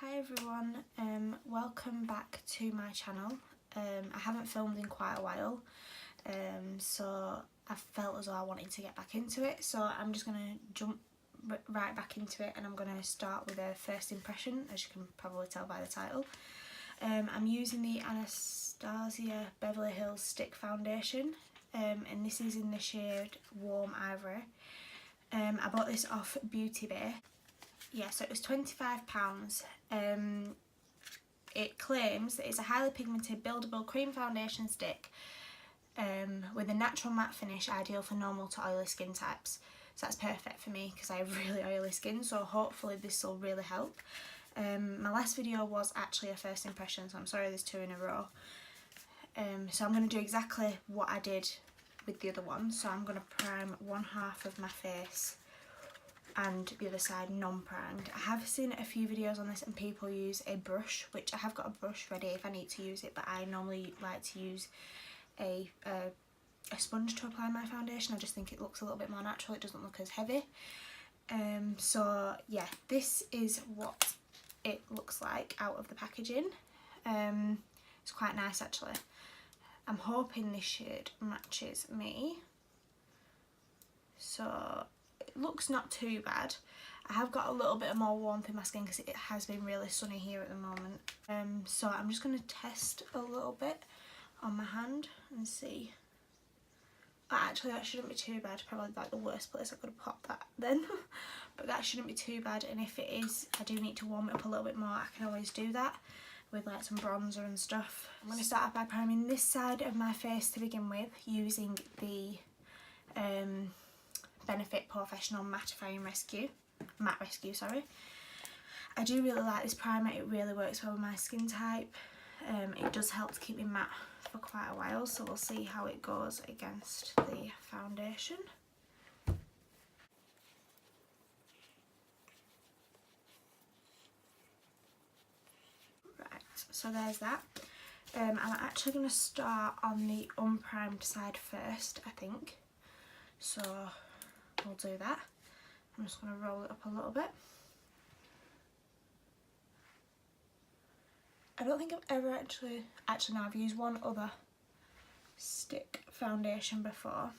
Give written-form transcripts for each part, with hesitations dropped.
Hi everyone, welcome back to my channel. I haven't filmed in quite a while, so I felt as though I wanted to get back into it, so I'm just going to jump right back into it, and I'm going to start with a first impression, as you can probably tell by the title. I'm using the Anastasia Beverly Hills Stick Foundation, and this is in the shade Warm Ivory. I bought this off Beauty Bay. Yeah, so it was £25. It claims that it's a highly pigmented buildable cream foundation stick with a natural matte finish, ideal for normal to oily skin types. So that's perfect for me because I have really oily skin, so hopefully this will really help. My last video was actually a first impression, so I'm sorry there's two in a row. So I'm going to do exactly what I did with the other one. So I'm going to prime one half of my face and the other side non-primed. I have seen a few videos on this and people use a brush, which I have got a brush ready if I need to use it, but I normally like to use a sponge to apply my foundation. I just think it looks a little bit more natural, it doesn't look as heavy. So yeah, this is what it looks like out of the packaging. It's quite nice actually. I'm hoping this shade matches me. So it looks not too bad. I have got a little bit more warmth in my skin because it has been really sunny here at the moment. So I'm just going to test a little bit on my hand and see. Actually that shouldn't be too bad, probably like the worst place I could have popped that then. But that shouldn't be too bad, and if it is, I do need to warm it up a little bit more. I can always do that with like some bronzer and stuff. I'm going to start off by priming this side of my face to begin with using the Benefit Porefessional Mattifying Matte Rescue, sorry. I do really like this primer, it really works well with my skin type. It does help to keep me matte for quite a while, so we'll see how it goes against the foundation. Right, so there's that. I'm actually going to start on the unprimed side first, I think. So we'll do that. I'm just going to roll it up a little bit. I don't think I've ever actually no, I've used one other stick foundation before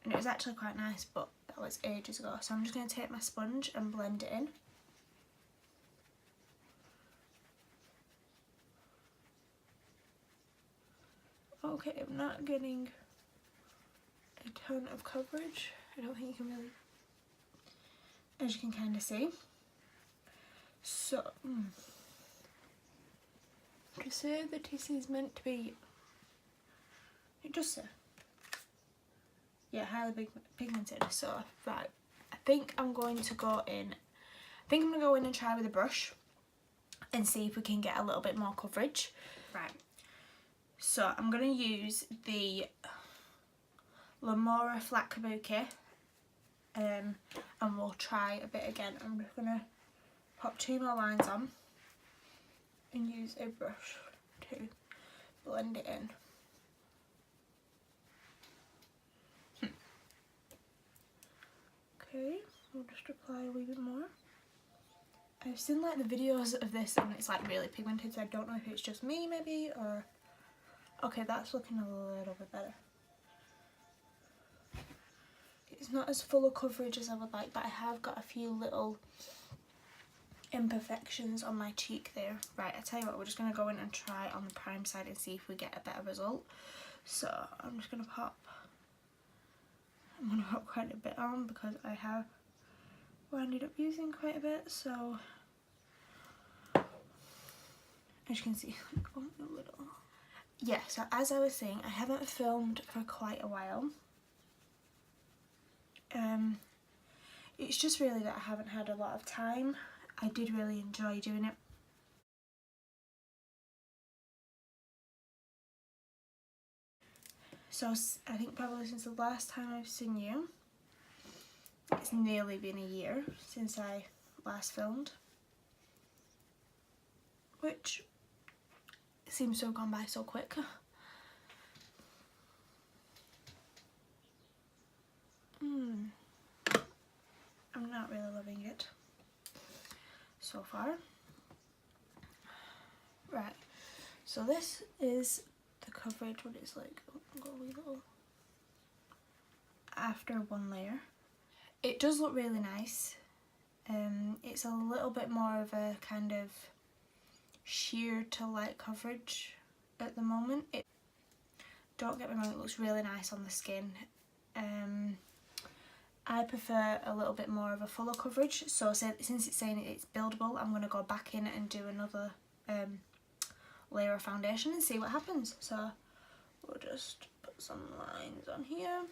and it was actually quite nice, but that was ages ago. So I'm just going to take my sponge and blend it in. Okay, I'm not getting a ton of coverage. I don't think you can really, as you can kind of see. So to say that this is meant to be, it does say, yeah, highly pigmented. So right, I think I'm going to go in, and try with a brush and see if we can get a little bit more coverage. Right, so I'm going to use the Lamora Flat Kabuki, and we'll try a bit again. I'm just going to pop two more lines on and use a brush to blend it in. Okay, we'll just apply a wee bit more. I've seen like the videos of this and it's like really pigmented, so I don't know if it's just me maybe, or... Okay, that's looking a little bit better. It's not as full of coverage as I would like, but I have got a few little imperfections on my cheek there. Right, I tell you what, we're just going to go in and try on the prime side and see if we get a better result. So I'm just going to pop quite a bit on because I have ended up using quite a bit. So as you can see, a little. Yeah, so as I was saying, I haven't filmed for quite a while. It's just really that I haven't had a lot of time. I did really enjoy doing it. So I think probably since the last time I've seen you, it's nearly been a year since I last filmed, which seems to have gone by so quick. I'm not really loving it so far. Right, so this is the coverage, what it's like. Oh, I've got a wee little after one layer. It does look really nice. It's a little bit more of a kind of sheer to light coverage at the moment. Don't get me wrong, it looks really nice on the skin. I prefer a little bit more of a fuller coverage, so since it's saying it's buildable, I'm going to go back in and do another layer of foundation and see what happens. So we'll just put some lines on here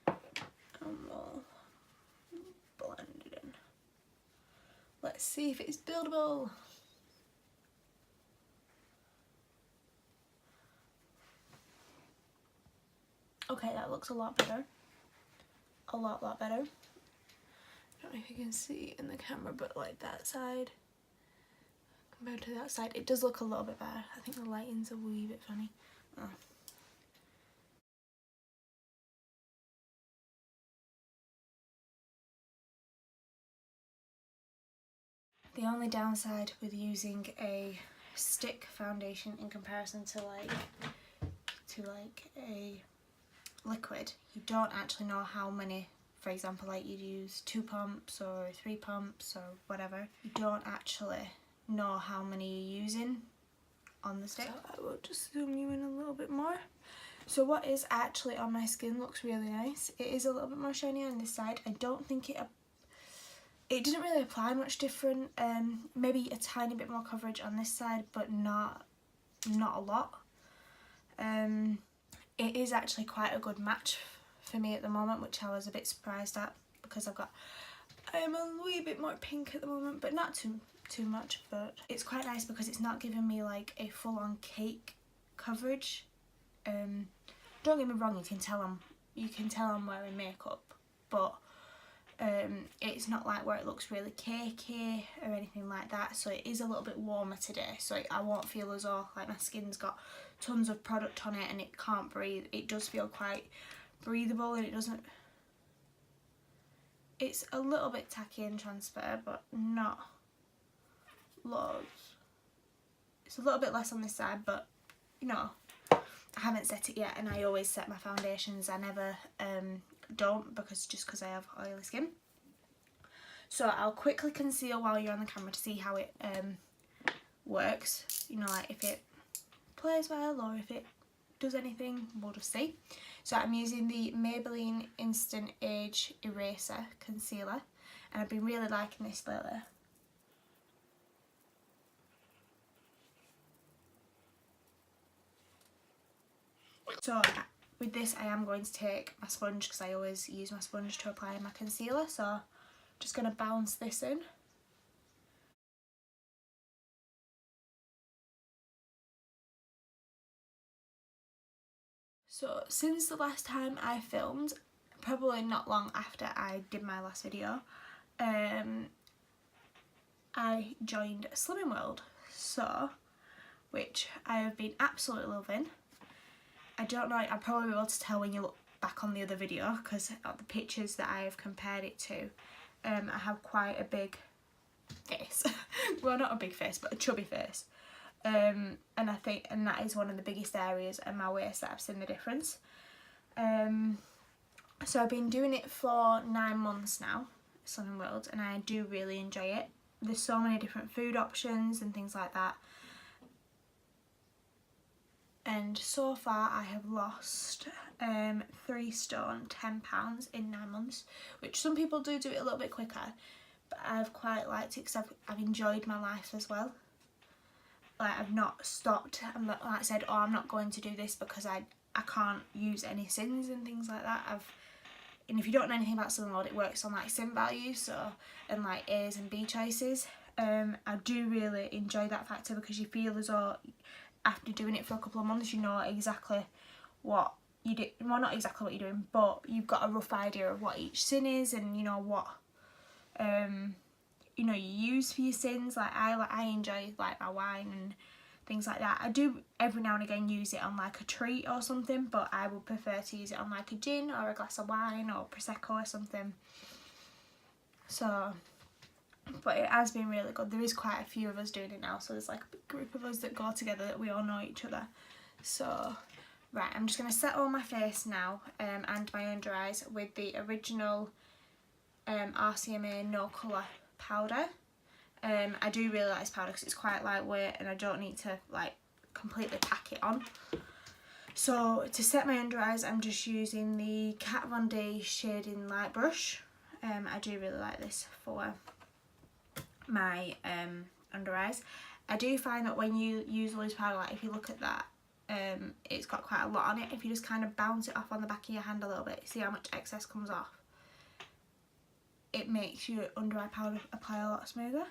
and we'll blend it in. Let's see if it's buildable. Okay, that looks a lot better. A lot better. I don't know if you can see in the camera, but like that side compared to that side, it does look a little bit better. I think the lighting's a wee bit funny. Oh. The only downside with using a stick foundation in comparison to like a liquid, you don't actually know how many, for example, like you'd use 2 pumps or 3 pumps or whatever, you don't actually know how many you're using on the stick. So I will just zoom you in a little bit more. So what is actually on my skin looks really nice. It is a little bit more shiny on this side. I don't think it didn't really apply much different. Maybe a tiny bit more coverage on this side, but not a lot. It is actually quite a good match for me at the moment, which I was a bit surprised at, because I'm a wee bit more pink at the moment, but not too much. But it's quite nice because it's not giving me like a full-on cake coverage. Don't get me wrong, you can tell I'm wearing makeup, but it's not like where it looks really cakey or anything like that. So it is a little bit warmer today, so I won't feel as though like my skin's got tons of product on it and it can't breathe. It does feel quite breathable, and it's a little bit tacky and transfer, but not loads. It's a little bit less on this side, but you know, I haven't set it yet, and I always set my foundations. I never don't, because I have oily skin. So I'll quickly conceal while you're on the camera to see how it works, you know, like if it plays well or if it does anything, we'll just see. So I'm using the Maybelline Instant Age Eraser Concealer, and I've been really liking this lately. So with this I am going to take my sponge, because I always use my sponge to apply my concealer, so just going to bounce this in. So since the last time I filmed, probably not long after I did my last video, I joined Slimming World, which I have been absolutely loving. I don't know, I'll probably be able to tell when you look back on the other video, because of the pictures that I have compared it to, I have quite a big face. Well, not a big face, but a chubby face. And that is one of the biggest areas in my waist that I've seen the difference. So I've been doing it for 9 months now, Slimming World, and I do really enjoy it. There's so many different food options and things like that. And so far I have lost 3 stone, 10 pounds in 9 months, which some people do it a little bit quicker, but I've quite liked it because I've enjoyed my life as well. Like, I've not stopped. I'm not, like I said, oh, I'm not going to do this because I can't use any sins and things like that. And if you don't know anything about Slimming World, it works on like sin values, and like A's and B choices. I do really enjoy that factor, because you feel as though after doing it for a couple of months, you know exactly what you do. Well, not exactly what you're doing, but you've got a rough idea of what each sin is, and you know what you use for your sins. Like I enjoy like my wine and things like that. I do every now and again use it on like a treat or something, but I would prefer to use it on like a gin or a glass of wine or Prosecco or something. So but it has been really good. There is quite a few of us doing it now, so there's like a big group of us that go together that we all know each other. So right, I'm just going to set all my face now and my under eyes with the original RCMA No Colour powder. I do really like this powder because it's quite lightweight and I don't need to like completely pack it on. So to set my under eyes, I'm just using the Kat Von D shading light brush. I do really like this for my under eyes. I do find that when you use loose powder, like if you look at that, it's got quite a lot on it. If you just kind of bounce it off on the back of your hand a little bit, see how much excess comes off. It makes your under eye powder apply a lot smoother.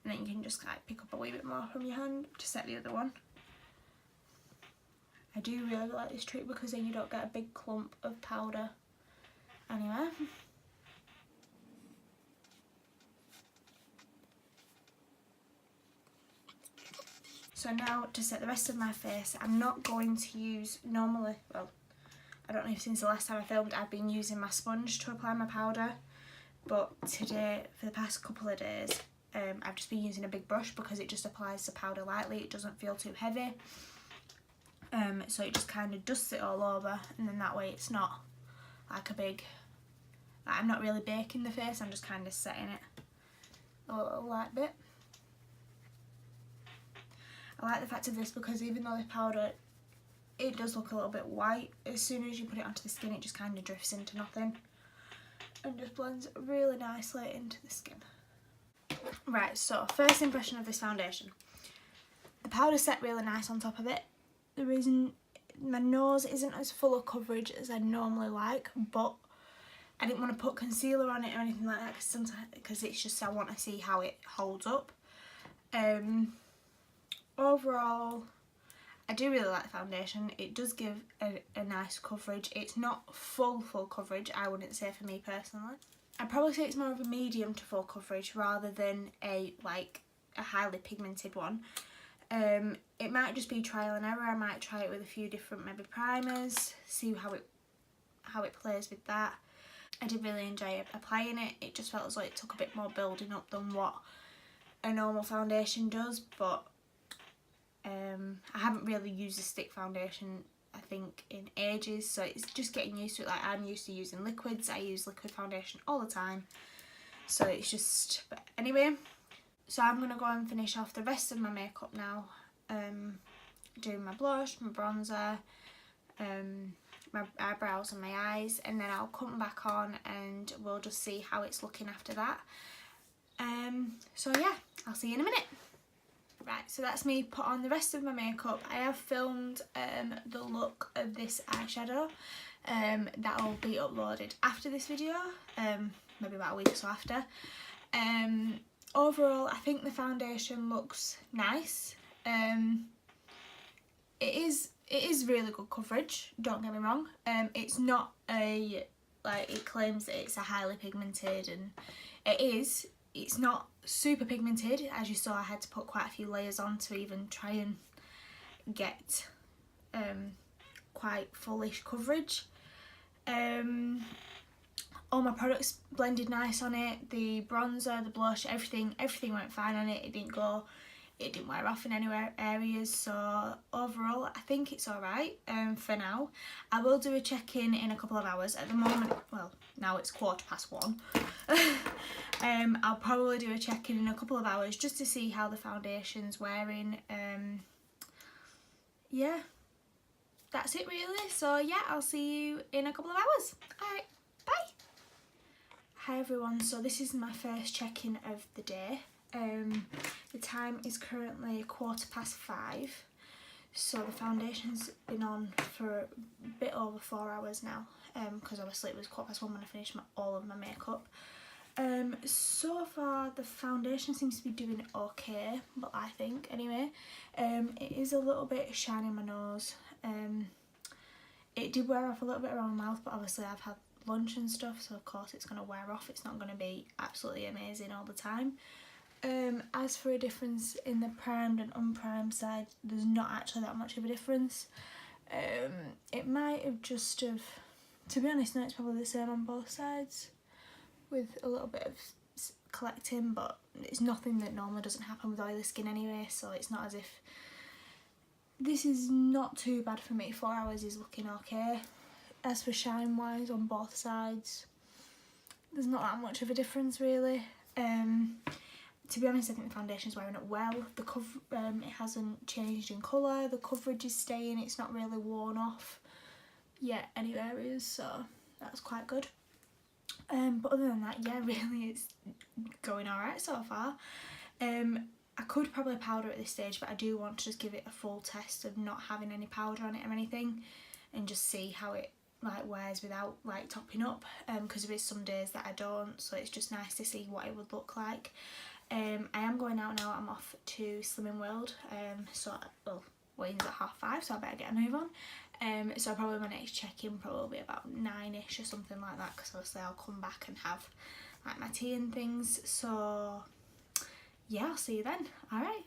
And then you can just like pick up a wee bit more from your hand to set the other one. I do really like this trick because then you don't get a big clump of powder anywhere. So now to set the rest of my face, I'm not going to use normally, well, I don't know if since the last time I filmed I've been using my sponge to apply my powder, but today, for the past couple of days, I've just been using a big brush because it just applies the powder lightly, it doesn't feel too heavy. So it just kind of dusts it all over, and then that way it's not like a big, like I'm not really baking the face, I'm just kind of setting it a little light bit. I like the fact of this because even though the powder, it does look a little bit white, as soon as you put it onto the skin it just kind of drifts into nothing and just blends really nicely into the skin. Right, so first impression of this foundation. The powder set really nice on top of it. My nose isn't as full of coverage as I normally like, but I didn't want to put concealer on it or anything like that because it's just I want to see how it holds up. Overall, I do really like the foundation. It does give a nice coverage. It's not full coverage, I wouldn't say, for me personally. I'd probably say it's more of a medium to full coverage rather than a highly pigmented one. It might just be trial and error. I might try it with a few different maybe primers, see how it plays with that. I did really enjoy applying it. It just felt as though it took a bit more building up than what a normal foundation does, but I haven't really used a stick foundation I think in ages, so it's just getting used to it. Like I'm used to using liquids, I use liquid foundation all the time, so it's just, but anyway, so I'm going to go and finish off the rest of my makeup now, doing my blush, my bronzer, my eyebrows and my eyes, and then I'll come back on and we'll just see how it's looking after that. So yeah, I'll see you in a minute. Right, so that's me put on the rest of my makeup. I have filmed the look of this eyeshadow. That will be uploaded after this video, maybe about a week or so after. Overall, I think the foundation looks nice. It is really good coverage, don't get me wrong. It's not a, like it claims that it's a highly pigmented, and it's not super pigmented. As you saw, I had to put quite a few layers on to even try and get quite fullish coverage. All my products blended nice on it. The bronzer, the blush, everything went fine on it. It didn't wear off in any areas, so overall I think it's alright for now. I will do a check-in in a couple of hours. At the moment, well, now it's 1:15. I'll probably do a check-in in a couple of hours just to see how the foundation's wearing. Yeah, that's it really. So yeah, I'll see you in a couple of hours. Alright, bye! Hi everyone, so this is my first check-in of the day. The time is currently 5:15, so the foundation's been on for a bit over 4 hours now, because obviously it was 1:15 when I finished all of my makeup. So far the foundation seems to be doing okay, but I think anyway. It is a little bit shiny on my nose. It did wear off a little bit around my mouth, but obviously I've had lunch and stuff, so of course it's going to wear off. It's not going to be absolutely amazing all the time. As for a difference in the primed and unprimed side, there's not actually that much of a difference. It might have just have, to be honest, no, it's probably the same on both sides with a little bit of collecting, but it's nothing that normally doesn't happen with oily skin anyway, so it's not as if, this is not too bad for me. 4 hours is looking okay. As for shine wise on both sides, there's not that much of a difference really. To be honest, I think the foundation's wearing up well. The it hasn't changed in colour, the coverage is staying, it's not really worn off yet any areas, so that's quite good. But other than that, yeah, really it's going alright so far. I could probably powder at this stage, but I do want to just give it a full test of not having any powder on it or anything, and just see how it like wears without like topping up, because there is some days that I don't, so it's just nice to see what it would look like. I am going out now. I'm off to Slimming World, so well, weigh-in's at 5:30, so I better get a move on. So probably my next check-in probably be about 9ish or something like that, because obviously I'll come back and have like my tea and things. So yeah, I'll see you then. Alright,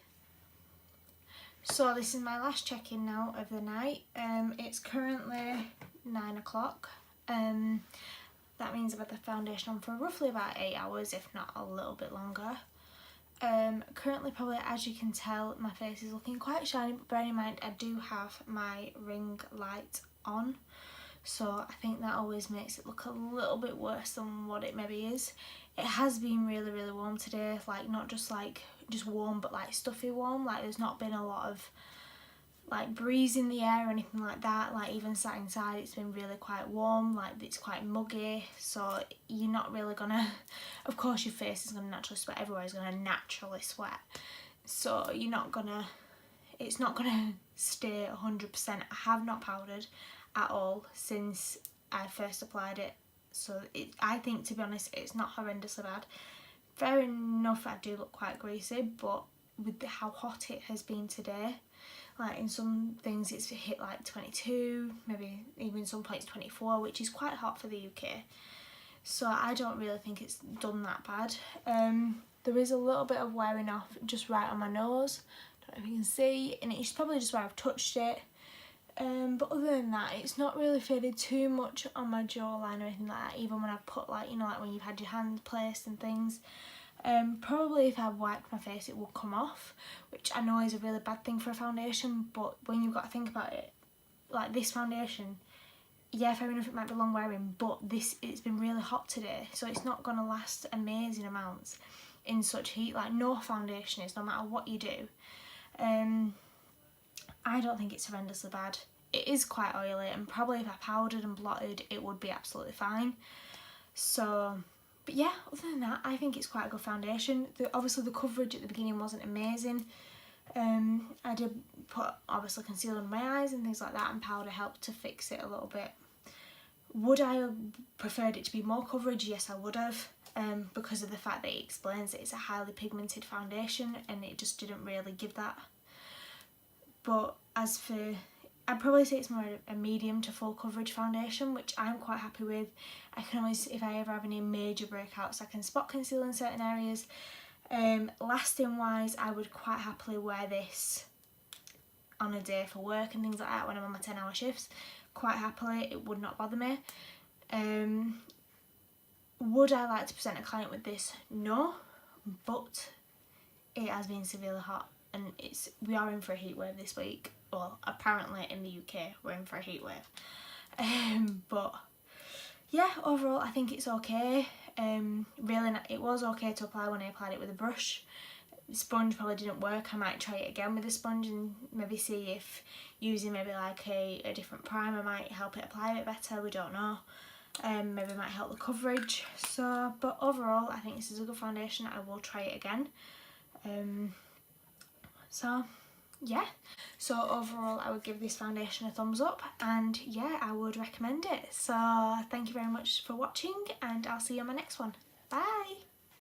so this is my last check-in now of the night. It's currently 9 o'clock. That means I've had the foundation on for roughly about 8 hours, if not a little bit longer. Currently, probably as you can tell, my face is looking quite shiny, but bearing in mind I do have my ring light on, so I think that always makes it look a little bit worse than what it maybe is. It has been really, really warm today, like not just warm, but like stuffy warm. Like there's not been a lot of like breeze in the air or anything like that. Like even sat inside, it's been really quite warm, like it's quite muggy, so you're not really gonna, of course your face is gonna naturally sweat, everywhere's gonna naturally sweat, so you're not gonna, it's not gonna stay 100%. I have not powdered at all since I first applied it, so I think, to be honest, it's not horrendously bad. Fair enough, I do look quite greasy, but with how hot it has been today, like in some things it's hit like 22, maybe even some points 24, which is quite hot for the UK. So I don't really think it's done that bad. There is a little bit of wearing off just right on my nose. Don't know if you can see, and it's probably just where I've touched it. But other than that, it's not really faded too much on my jawline or anything like that, even when I've put like, you know, like when you've had your hand placed and things. Probably if I wiped my face it would come off, which I know is a really bad thing for a foundation, but when you've got to think about it, like this foundation, yeah, fair enough it might be long wearing, but it's been really hot today, so it's not going to last amazing amounts in such heat. Like no foundation is, no matter what you do. I don't think it's horrendously bad. It is quite oily, and probably if I powdered and blotted it would be absolutely fine. So but yeah, other than that, I think it's quite a good foundation. Obviously the coverage at the beginning wasn't amazing. I did put obviously concealer on my eyes and things like that, and powder helped to fix it a little bit. Would I have preferred it to be more coverage? Yes, I would have, because of the fact that it explains that it's a highly pigmented foundation, and it just didn't really give that. But as for, I'd probably say it's more a medium to full coverage foundation, which I'm quite happy with. I can always, if I ever have any major breakouts, I can spot conceal in certain areas. Lasting wise, I would quite happily wear this on a day for work and things like that when I'm on my 10-hour shifts. Quite happily, it would not bother me. Would I like to present a client with this? No, but it has been severely hot, and we are in for a heat wave this week. Well, apparently in the UK we're in for a heat wave. But yeah, overall I think it's okay. Really, it was okay to apply when I applied it with a brush. The sponge probably didn't work. I might try it again with a sponge and maybe see if using maybe like a different primer might help it apply a bit better. We don't know. Maybe it might help the coverage. So, but overall I think this is a good foundation. I will try it again. So yeah, so overall I would give this foundation a thumbs up, and yeah, I would recommend it. So thank you very much for watching, and I'll see you on my next one. Bye!